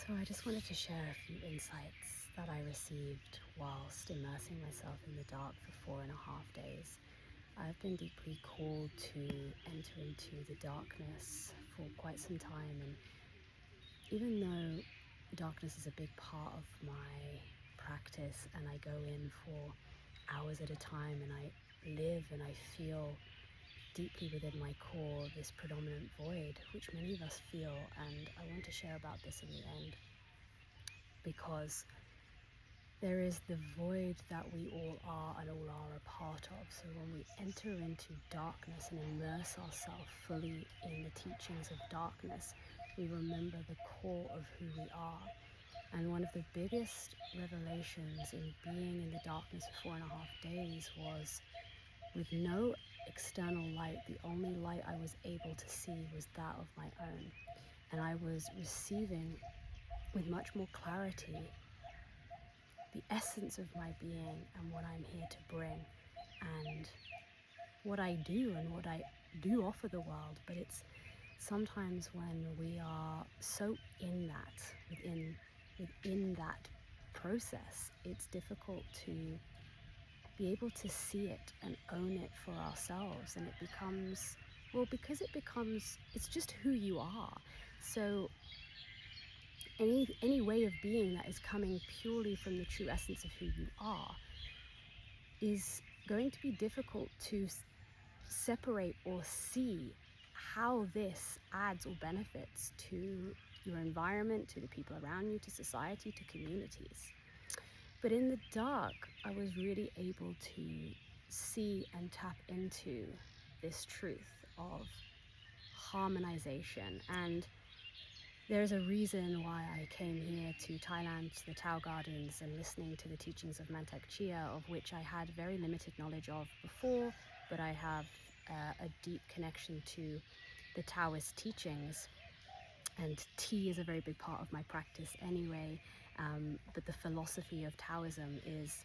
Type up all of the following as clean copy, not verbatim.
So I just wanted to share a few insights that I received whilst immersing myself in the dark for 4.5 days. I've been deeply called to enter into the darkness for quite some time, and even though darkness is a big part of my practice and I go in for hours at a time and I live and I feel deeply within my core this predominant void, which many of us feel, and I want to share about this in the end because there is the void that we all are and all are a part of. So when we enter into darkness and immerse ourselves fully in the teachings of darkness, we remember the core of who we are. And one of the biggest revelations in being in the darkness for 4.5 days was, with no external light, the only light I was able to see was that of my own. And I was receiving with much more clarity the essence of my being and what I'm here to bring and what I do and what I do offer the world. But it's sometimes when we are so in that, within that process, it's difficult to be able to see it and own it for ourselves. And it becomes, it's just who you are. So any way of being that is coming purely from the true essence of who you are is going to be difficult to separate or see how this adds or benefits to your environment, to the people around you, to society, to communities. But in the dark, I was really able to see and tap into this truth of harmonization. And there's a reason why I came here to Thailand, to the Tao Gardens, and listening to the teachings of Mantak Chia, of which I had very limited knowledge of before, but I have a deep connection to the Taoist teachings. And tea is a very big part of my practice anyway, but the philosophy of Taoism is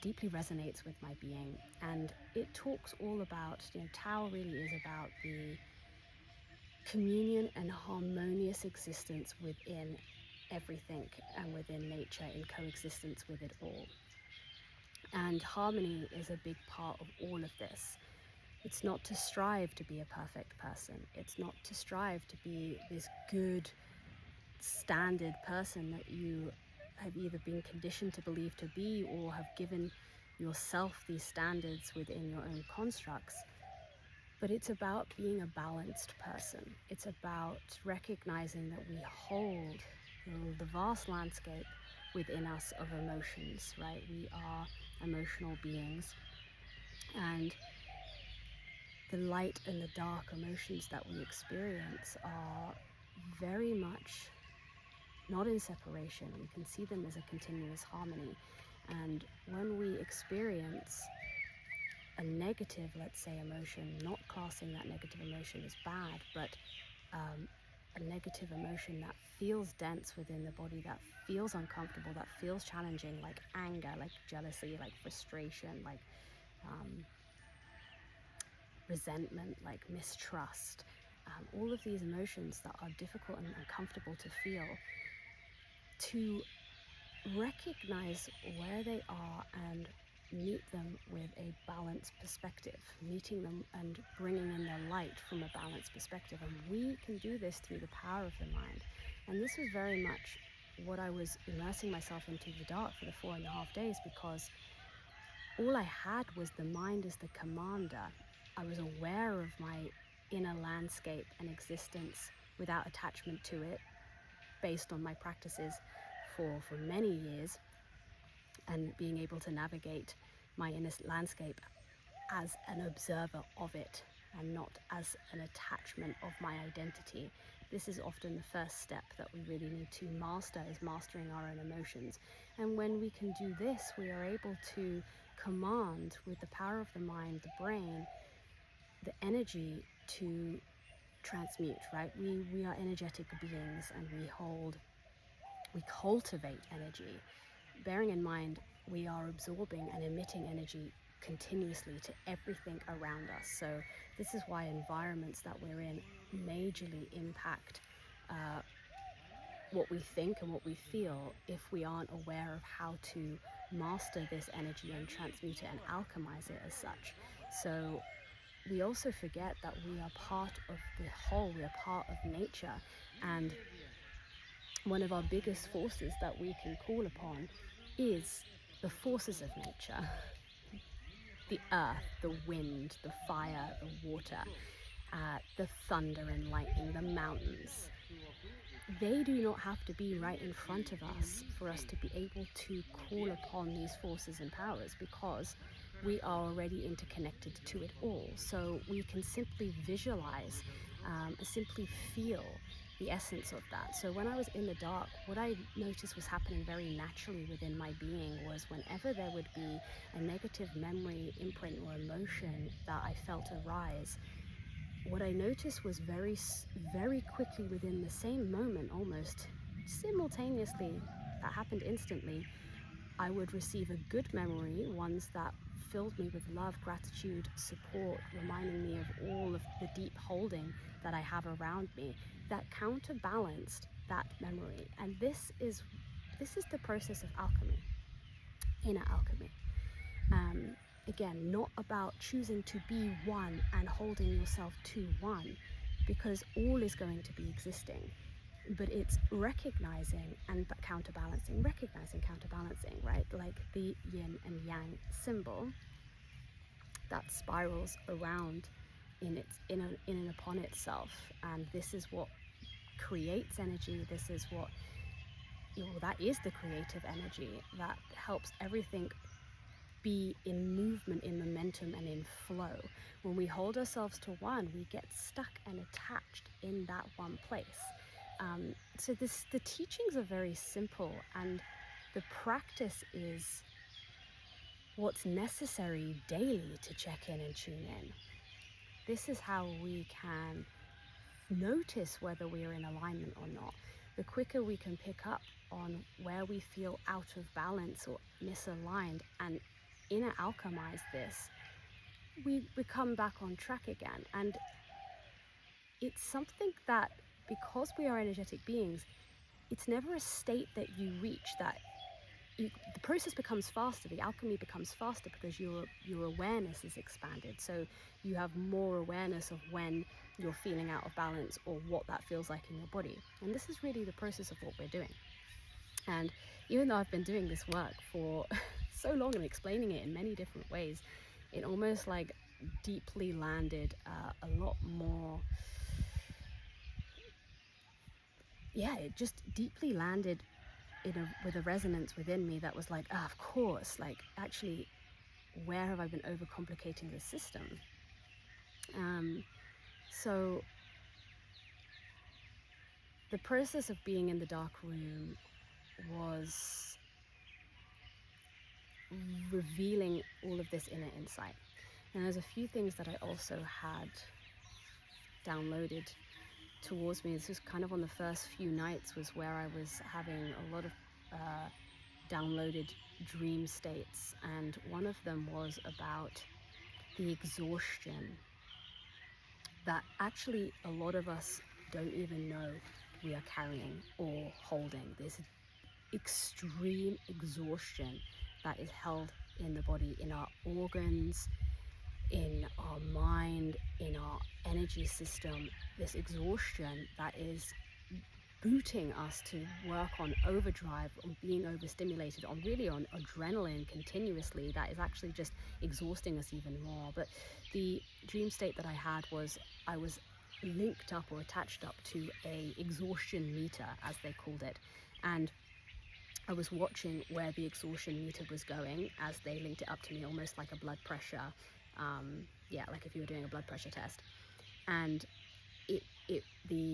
deeply resonates with my being. And it talks all about, Tao really is about the communion and harmonious existence within everything and within nature, in coexistence with it all. And harmony is a big part of all of this. It's not to strive to be a perfect person. It's not to strive to be this good standard person that you have either been conditioned to believe to be or have given yourself these standards within your own constructs. But it's about being a balanced person. It's about recognizing that we hold the vast landscape within us of emotions, right? We are emotional beings, and the light and the dark emotions that we experience are very much not in separation. We can see them as a continuous harmony. And when we experience a negative, let's say, emotion, not classing that negative emotion as bad, but a negative emotion that feels dense within the body, that feels uncomfortable, that feels challenging, like anger, like jealousy, like frustration, like resentment, like mistrust, all of these emotions that are difficult and uncomfortable to feel, to recognize where they are and meet them with a balanced perspective, meeting them and bringing in the light from a balanced perspective. And we can do this through the power of the mind. And this was very much what I was immersing myself into the dark for the 4.5 days, because all I had was the mind as the commander. I was aware of my inner landscape and existence without attachment to it, based on my practices for many years, and being able to navigate my inner landscape as an observer of it and not as an attachment of my identity. This is often the first step that we really need to master, is mastering our own emotions. And when we can do this, we are able to command, with the power of the mind, the brain, the energy to transmute, right? We are energetic beings, and we cultivate energy. Bearing in mind, we are absorbing and emitting energy continuously to everything around us. So this is why environments that we're in majorly impact what we think and what we feel if we aren't aware of how to master this energy and transmute it and alchemize it as such. So we also forget that we are part of the whole, we are part of nature, and one of our biggest forces that we can call upon is the forces of nature. The earth, the wind, the fire, the water, the thunder and lightning, the mountains. They do not have to be right in front of us for us to be able to call upon these forces and powers, because we are already interconnected to it all. So we can simply visualize, simply feel the essence of that. So when I was in the dark, what I noticed was happening very naturally within my being was whenever there would be a negative memory, imprint, or emotion that I felt arise, what I noticed was very, very quickly, within the same moment, almost simultaneously, that happened instantly, I would receive a good memory, ones that filled me with love, gratitude, support, reminding me of all of the deep holding that I have around me, that counterbalanced that memory. And this is the process of alchemy, inner alchemy. Again, not about choosing to be one and holding yourself to one, because all is going to be existing, but it's recognizing and counterbalancing, right? Like the yin and yang symbol that spirals around in and upon itself, and this is what creates energy. This is what, that is the creative energy that helps everything be in movement, in momentum, and in flow. When we hold ourselves to one, we get stuck and attached in that one place. So the teachings are very simple, and the practice is what's necessary daily to check in and tune in. This is how we can notice whether we are in alignment or not. The quicker we can pick up on where we feel out of balance or misaligned and inner alchemize this, we come back on track again. And it's something that, because we are energetic beings, it's never a state that you reach that the process becomes faster, the alchemy becomes faster, because your awareness is expanded. So you have more awareness of when you're feeling out of balance or what that feels like in your body. And this is really the process of what we're doing. And even though I've been doing this work for so long and explaining it in many different ways, it almost like deeply landed a lot more. Yeah, it just deeply landed with a resonance within me that was like, of course, like, actually, where have I been overcomplicating the system? So the process of being in the dark room was revealing all of this inner insight. And there's a few things that I also had downloaded towards me. This was kind of on the first few nights, was where I was having a lot of downloaded dream states, and one of them was about the exhaustion that actually a lot of us don't even know we are carrying or holding. This extreme exhaustion that is held in the body, in our organs, in our mind, in our energy system. This exhaustion that is booting us to work on overdrive, on being overstimulated, on adrenaline continuously, that is actually just exhausting us even more. But the dream state that I had was, I was linked up or attached up to a exhaustion meter, as they called it, and I was watching where the exhaustion meter was going as they linked it up to me, almost like a blood pressure, like if you were doing a blood pressure test. And the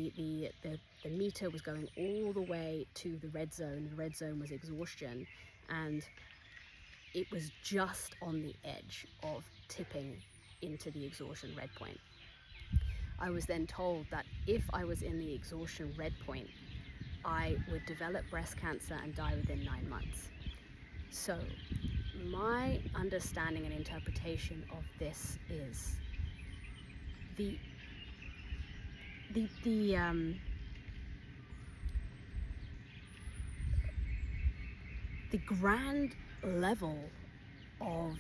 meter was going all the way to the red zone. The red zone was exhaustion, and it was just on the edge of tipping into the exhaustion red point. I was then told that if I was in the exhaustion red point, I would develop breast cancer and die within 9 months. So my understanding and interpretation of this is the grand level of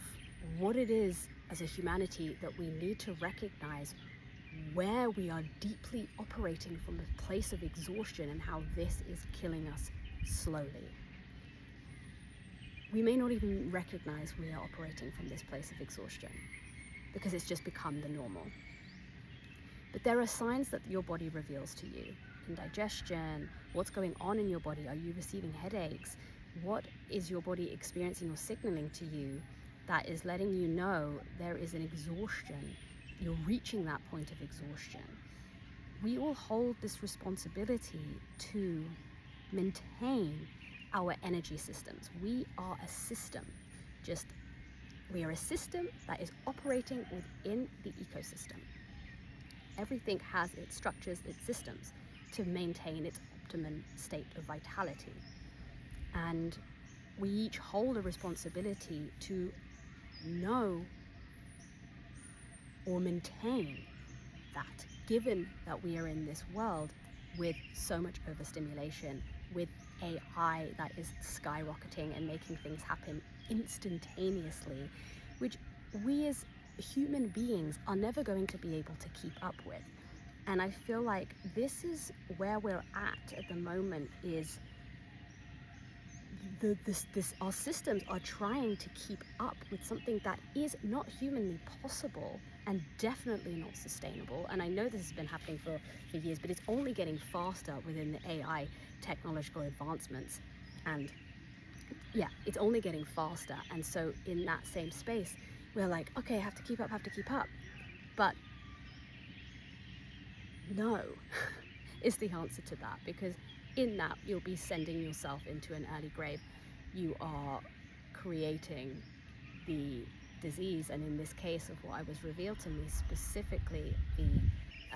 what it is as a humanity that we need to recognize where we are deeply operating from a place of exhaustion and how this is killing us slowly. We may not even recognize we are operating from this place of exhaustion because it's just become the normal. But there are signs that your body reveals to you: indigestion, what's going on in your body. Are you receiving headaches? What is your body experiencing or signaling to you that is letting you know there is an exhaustion? You're reaching that point of exhaustion. We all hold this responsibility to maintain our energy systems. We are a system. We are a system that is operating within the ecosystem. Everything has its structures, its systems to maintain its optimum state of vitality. And we each hold a responsibility to know or maintain that, given that we are in this world with so much overstimulation, with AI that is skyrocketing and making things happen instantaneously, which we as human beings are never going to be able to keep up with. And I feel like this is where we're at the moment, is our systems are trying to keep up with something that is not humanly possible and definitely not sustainable. And I know this has been happening for years, but it's only getting faster within the AI technological advancements. And yeah, it's only getting faster. And so in that same space, we're like, okay, I have to keep up. But no is the answer to that, because in that you'll be sending yourself into an early grave. You are creating the disease, and in this case of what I was revealed to me, specifically the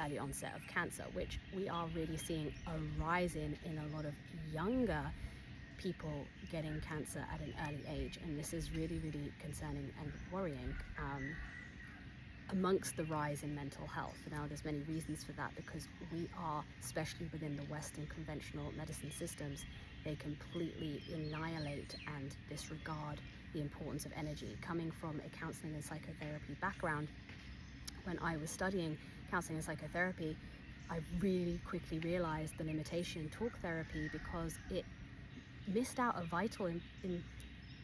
early onset of cancer, which we are really seeing a rise in a lot of younger people getting cancer at an early age. And this is really, really concerning and worrying. Amongst the rise in mental health. Now, there's many reasons for that, because we are, especially within the Western conventional medicine systems, they completely annihilate and disregard the importance of energy. Coming from a counseling and psychotherapy background, when I was studying counseling and psychotherapy, I really quickly realized the limitation in talk therapy, because it missed out a vital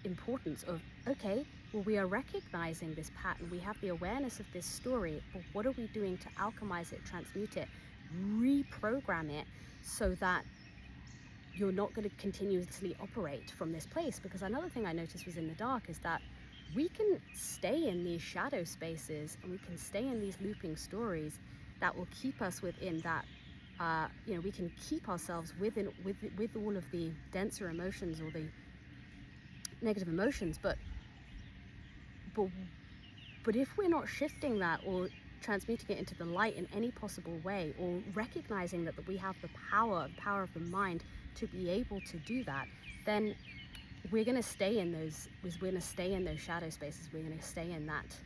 importance of, okay, well, we are recognizing this pattern, we have the awareness of this story, but what are we doing to alchemize it, transmute it, reprogram it, so that you're not going to continuously operate from this place? Because another thing I noticed was in the dark is that we can stay in these shadow spaces, and we can stay in these looping stories that will keep us within that we can keep ourselves with all of the denser emotions or the negative emotions, but if we're not shifting that or transmuting it into the light in any possible way, or recognizing that we have the power of the mind to be able to do that, then we're going to stay in those shadow spaces. We're going to stay in that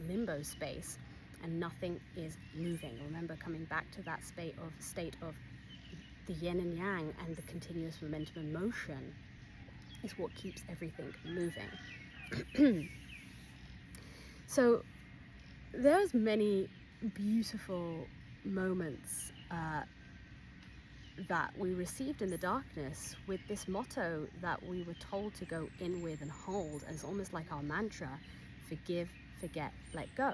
limbo space, and nothing is moving. Remember, coming back to that state of the yin and yang and the continuous momentum and motion is what keeps everything moving. So there's many beautiful moments that we received in the darkness with this motto that we were told to go in with and hold, as almost like our mantra: forgive, forget, let go.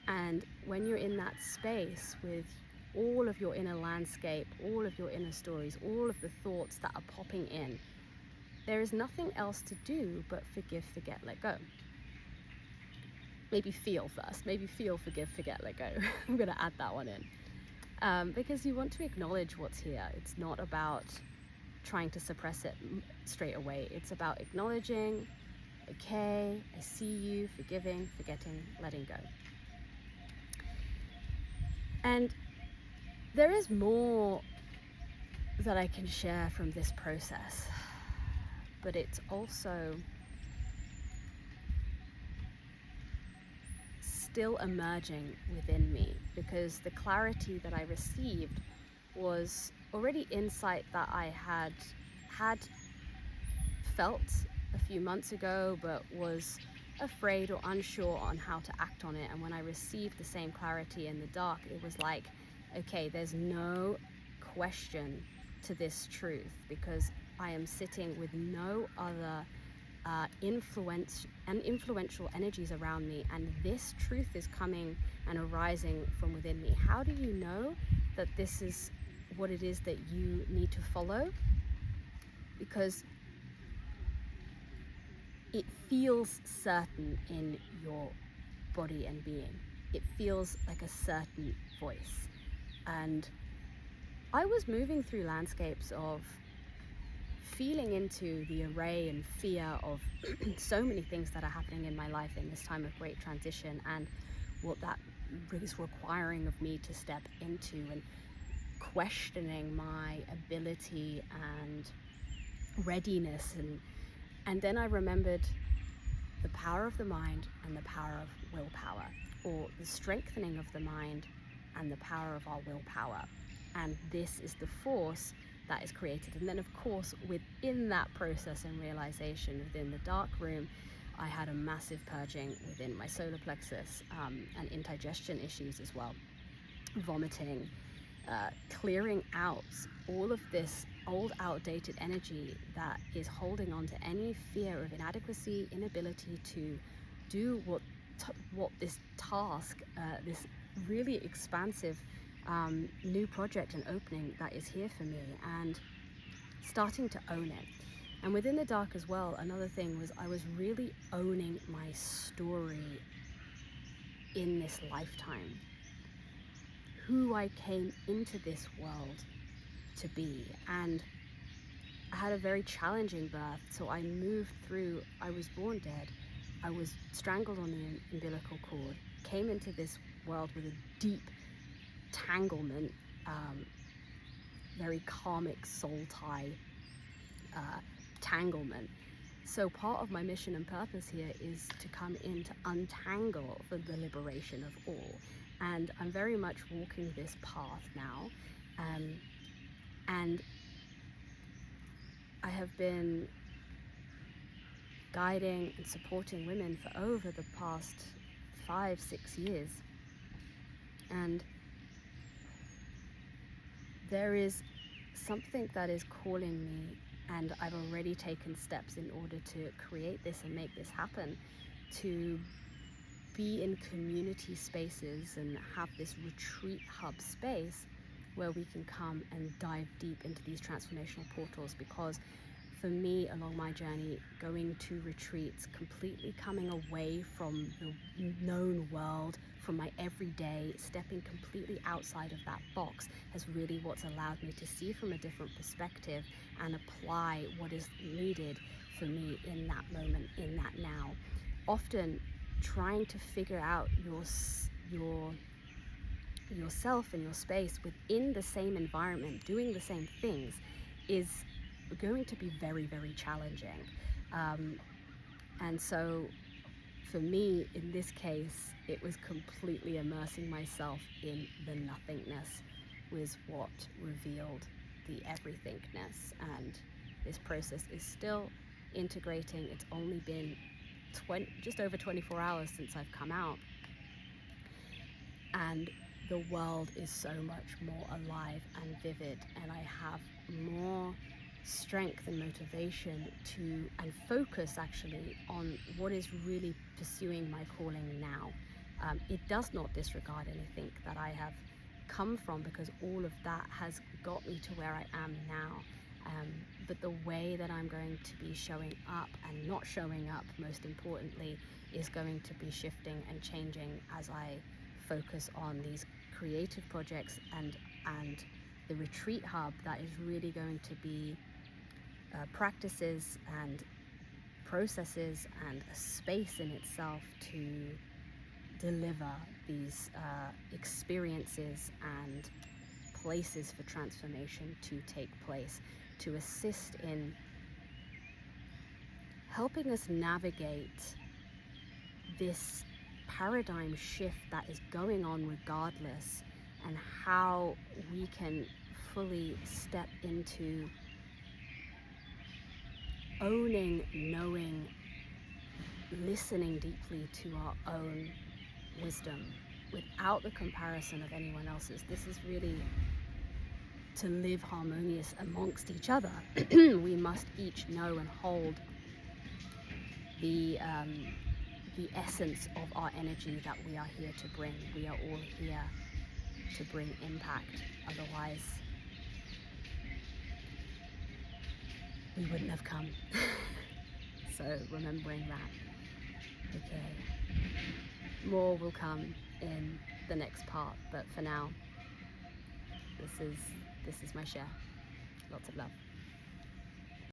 And when you're in that space with all of your inner landscape, all of your inner stories, all of the thoughts that are popping in, there is nothing else to do but forgive, forget, let go. Maybe feel first. Maybe feel, forgive, forget, let go. I'm going to add that one in. Because you want to acknowledge what's here. It's not about trying to suppress it straight away. It's about acknowledging, okay, I see you, forgiving, forgetting, letting go. And there is more that I can share from this process, but it's also still emerging within me, because the clarity that I received was already insight that I had felt a few months ago, but was afraid or unsure on how to act on it. And when I received the same clarity in the dark, it was like, okay, there's no question to this truth, because I am sitting with no other influential energies around me, and this truth is coming and arising from within me. How do you know that this is what it is that you need to follow? Because it feels certain in your body and being. It feels like a certain voice. And I was moving through landscapes of feeling into the array and fear of so many things that are happening in my life in this time of great transition, and what that is requiring of me to step into, and questioning my ability and readiness. And then I remembered the power of the mind and the power of willpower, or the strengthening of the mind and the power of our willpower. And this is the force that is created. And then, of course, within that process and realization, within the dark room, I had a massive purging within my solar plexus, and indigestion issues as well, vomiting, clearing out all of this old, outdated energy that is holding on to any fear of inadequacy, inability to do what this task, this really expansive new project and opening that is here for me, and starting to own it. And within the dark as well, another thing was I was really owning my story in this lifetime, who I came into this world to be. And I had a very challenging birth, so I moved through, I was born dead, I was strangled on the umbilical cord, came into this world with a deep tanglement, very karmic soul tie tanglement. So part of my mission and purpose here is to come in to untangle for the liberation of all. And I'm very much walking this path now. And I have been guiding and supporting women for over the past 5-6 years. And there is something that is calling me, and I've already taken steps in order to create this and make this happen, to be in community spaces and have this retreat hub space where we can come and dive deep into these transformational portals. Because for me, along my journey, going to retreats, completely coming away from the known world, from my everyday, stepping completely outside of that box, has really what's allowed me to see from a different perspective and apply what is needed for me in that moment, in that now. Often trying to figure out yourself and your space within the same environment, doing the same things, is going to be very, very challenging. And so for me, in this case, it was completely immersing myself in the nothingness was what revealed the everythingness. And this process is still integrating. It's only been just over 24 hours since I've come out, and the world is so much more alive and vivid, and I have more strength and motivation and focus actually on what is really pursuing my calling now. It does not disregard anything that I have come from, because all of that has got me to where I am now. But the way that I'm going to be showing up and not showing up, most importantly, is going to be shifting and changing as I focus on these creative projects and the retreat hub that is really going to be practices and processes and a space in itself to deliver these experiences and places for transformation to take place, to assist in helping us navigate this paradigm shift that is going on regardless, and how we can fully step into owning, knowing, listening deeply to our own wisdom without the comparison of anyone else's. This is really to live harmonious amongst each other. We must each know and hold the essence of our energy that we are here to bring. We are all here to bring impact. Otherwise, we wouldn't have come. So remembering that. Okay. More will come in the next part, but for now, this is my share. Lots of love.